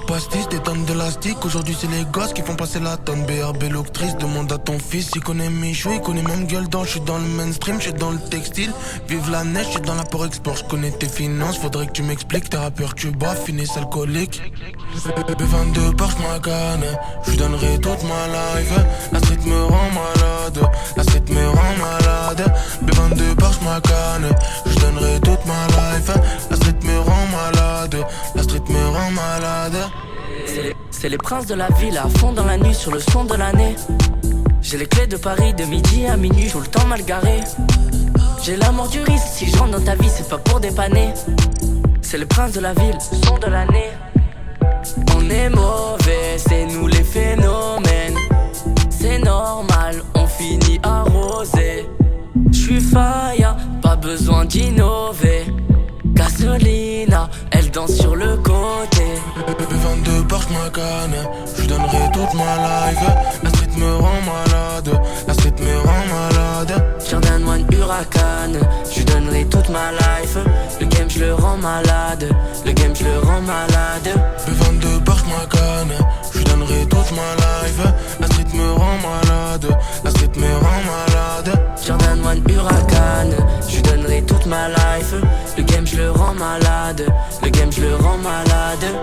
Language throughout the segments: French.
Pastis, des tonnes de lastique. Aujourd'hui c'est les gosses qui font passer la tonne. BRB l'octrice, demande à ton fils. Il connaît Michou, il connaît même Gueule-d'An. J'suis dans le mainstream, j'suis dans le textile. Vive la neige, j'suis dans l'apport-export. J'connais tes finances, faudrait que tu m'expliques. Tes rappeurs tu bois, finissent alcooliques. B22 Porsche Macan, j'lui donnerai toute ma life. La street me rend malade, la street me rend malade. B22 Porsche Macan, j'lui donnerai toute ma life. La street me rend malade, la street me rend malade. C'est les princes de la ville à fond dans la nuit sur le son de l'année. J'ai les clés de Paris de midi à minuit, tout le temps mal garé. J'ai l'amour du risque, si je rentre dans ta vie c'est pas pour dépanner. C'est les princes de la ville, son de l'année. On est mauvais, c'est nous les phénomènes. C'est normal, on finit arrosé. J'suis faillant, pas besoin d'innover. Gasolina, elle danse sur le côté. B22 Porsche Macan, j'lui donnerai toute ma life. La street me rend malade, la street me rend malade. Jordan One Huracan, j'lui donnerai toute ma life. Le game j'le rends malade, le game j'le rends malade. B22 Porsche Macan, j'lui donnerai toute ma life. La street me rend malade, la street me rend malade. Jordan One Huracan, j'lui donnerai toute ma life. Le game j'le rends malade, le game j'le rends malade.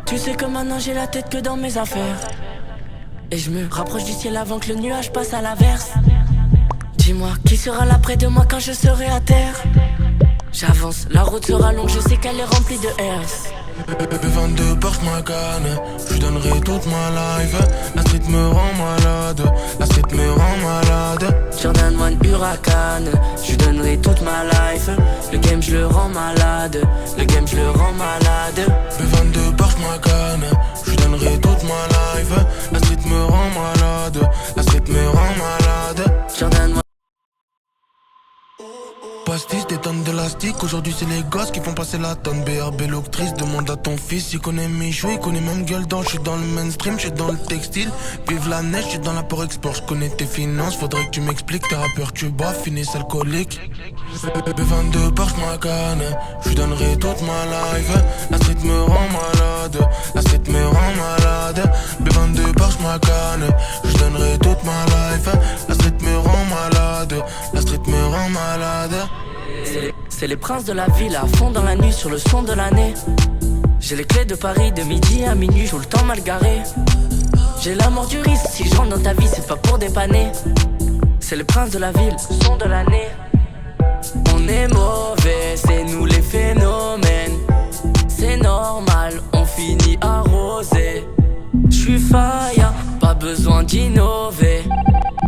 Tu sais que maintenant j'ai la tête que dans mes affaires. Et je me rapproche du ciel avant que le nuage passe à l'averse. Dis-moi, qui sera là près de moi quand je serai à terre? J'avance, la route sera longue, je sais qu'elle est remplie de RS. B22 Porsche Macan, j'lui donnerai toute ma life. La street me rend malade, la street me rend malade. Jordan One Huracan, j'lui donnerai toute ma life. Le game j'le rends malade, le game j'le rends malade. B22 Porsche Macan, j'lui donnerai toute ma life. La street me rend malade, la street me rend malade. Jordan One. Pastis, des tonnes de lastique. Aujourd'hui c'est les gosses qui font passer la tonne. BRB l'octrice, demande à ton fils. Il connaît Michou, il connaît même Gueule-d'An. J'suis dans le mainstream, j'suis dans le textile. Vive la neige, j'suis dans l'apport-export. J'connais tes finances, faudrait que tu m'expliques. Tes rappeurs tu bois, finissent alcooliques. B22 Porsche Macan, j'lui donnerai toute ma life. La street me rend malade, la street me rend malade. B22 Porsche Macan, j'lui donnerai toute ma life. La street me rend malade, la street me rend malade. C'est les princes de la ville à fond dans la nuit sur le son de l'année. J'ai les clés de Paris de midi à minuit, tout le temps mal garé. J'ai l'amour du risque, si je rentre dans ta vie c'est pas pour dépanner. C'est les princes de la ville, son de l'année. On est mauvais, c'est nous les phénomènes. C'est normal, on finit arrosé. J'suis faillant, pas besoin d'innover.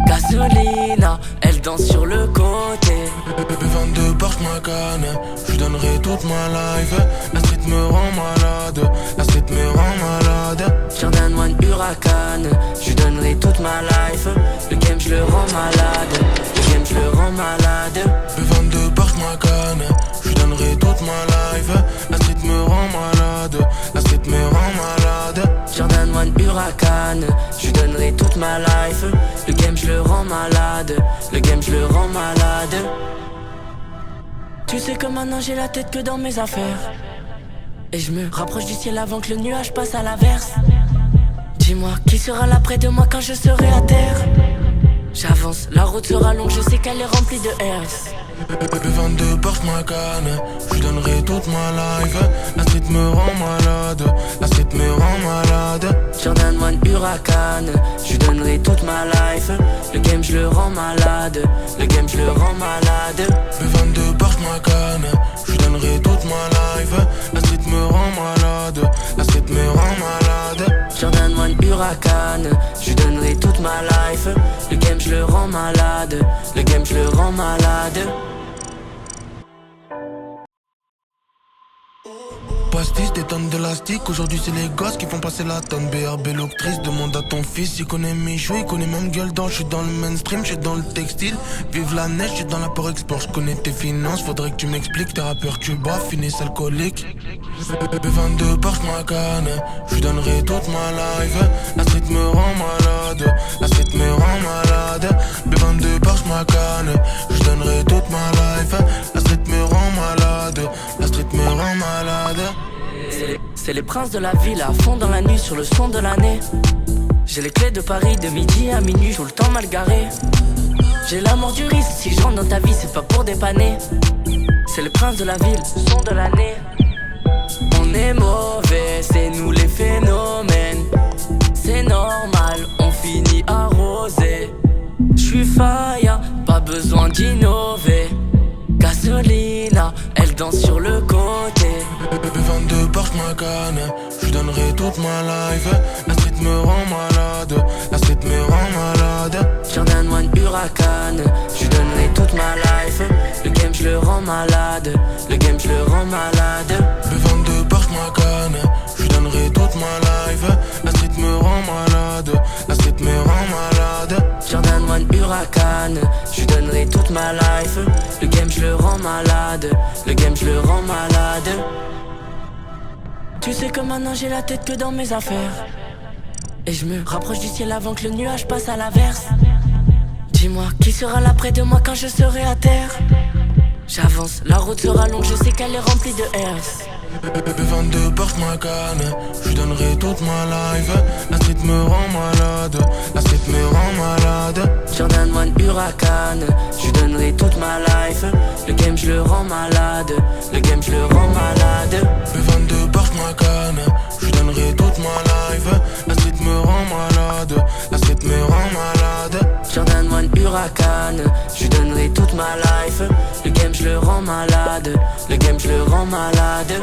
Gasolina, elle danse sur le côté. B22 Porsche Macan, j'lui donnerai toute ma life. La street me rend malade, la street me rend malade. Jordan One Huracan, j'lui donnerai toute ma life. Le game j'le rends malade, le game j'le rends malade. B22 Porsche Macan, j'lui donnerai toute ma life. La street me rend malade, la street me rend malade. Jordan One Huracan, j'lui donnerai toute ma life. Le game j'le rends malade, le game j'le rends malade. Tu sais que maintenant j'ai la tête que dans mes affaires. Et je me rapproche du ciel avant que le nuage passe à l'averse. Dis-moi, qui sera là près de moi quand je serai à terre? J'avance, la route sera longue, je sais qu'elle est remplie de RS. B22 Porsche Macan, j'lui donnerai toute ma life. La street me rend malade, la street me rend malade. Jordan One Huracan, j'lui donnerai toute ma life. Le game j'le rends malade, le game j'le rends malade. B22 Porsche Macan, j'lui donnerai toute ma life. La street me rend malade, la street me rend malade. Jordan One Huracan, j'lui donnerai toute ma life. Le game j'le rends malade, le game j'le rends malade. Pastis, des tonnes de lastique. Aujourd'hui c'est les gosses qui font passer la tonne. BRB l'octrice, demande à ton fils. Il connaît Michou, il connaît même Gueule-d'An. J'suis dans le mainstream, j'suis dans le textile. Vive la neige, j'suis dans l'apport-export. J'connais tes finances, faudrait que tu m'expliques. Tes rappeurs tu bois, finissent alcooliques. B22 Porsche Macan, j'lui donnerai toute ma life. La street me rend malade, la street me rend malade. B22 Porsche Macan, j'lui donnerai toute ma life. La street me rend malade, la street me rend malade. C'est les princes de la ville à fond dans la nuit sur le son de l'année. J'ai les clés de Paris de midi à minuit, tout le temps mal garé. J'ai l'amour du risque, si je rentre dans ta vie c'est pas pour dépanner. C'est les princes de la ville, son de l'année. On est mauvais, c'est nous les phénomènes. C'est normal, on finit arrosé. J'suis faillant, pas besoin d'innover. Gasolina, elle danse sur le côté. B22 Porsche Macan, je donnerai toute ma life. La street me rend malade, la street me rend malade. Jordan One Huracan, je donnerai toute ma life. Le game je le rends malade, le game je le rends malade. B22 Porsche Macan, je donnerai toute ma life. La street me rend malade, la street me rend malade. Jordan One Huracan, je donnerai toute ma life. Le game je le rends malade, le game je le rends malade. Tu sais que maintenant j'ai la tête que dans mes affaires. Et je me rapproche du ciel avant que le nuage passe à l'averse. Dis-moi qui sera là près de moi quand je serai à terre. J'avance, la route sera longue, je sais qu'elle est remplie de airs. B22 Porsche Macan, je donnerai toute ma life. La street me rend malade, la street me rend malade. Jordan One Huracan, je donnerai toute ma life. Le game je le rends malade, le game je le rends malade. B22 Porsche Macan, je donnerai toute ma life. La street me rend malade, la street me rend malade. Jordan One Huracan, je donnerai toute ma life. Le game je le rends malade, le game je le rends malade.